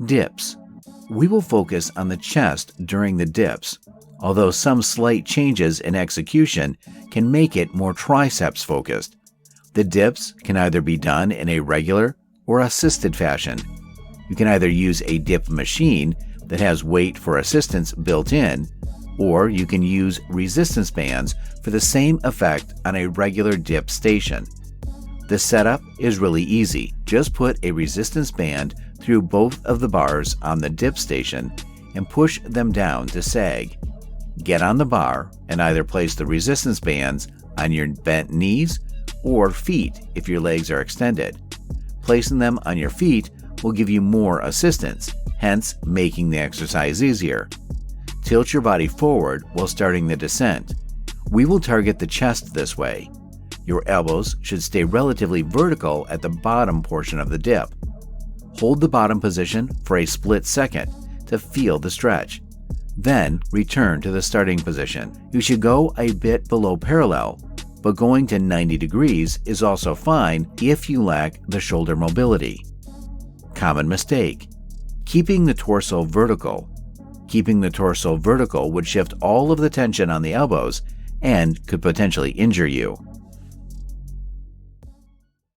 Dips. We will focus on the chest during the dips, although some slight changes in execution can make it more triceps focused. The dips can either be done in a regular or assisted fashion. You can either use a dip machine that has weight for assistance built in, or you can use resistance bands for the same effect on a regular dip station. The setup is really easy. Just put a resistance band through both of the bars on the dip station and push them down to sag. Get on the bar and either place the resistance bands on your bent knees or feet if your legs are extended. Placing them on your feet will give you more assistance, hence making the exercise easier. Tilt your body forward while starting the descent. We will target the chest this way. Your elbows should stay relatively vertical at the bottom portion of the dip. Hold the bottom position for a split second to feel the stretch. Then return to the starting position. You should go a bit below parallel, but going to 90 degrees is also fine if you lack the shoulder mobility. Common mistake: keeping the torso vertical. Keeping the torso vertical would shift all of the tension on the elbows and could potentially injure you.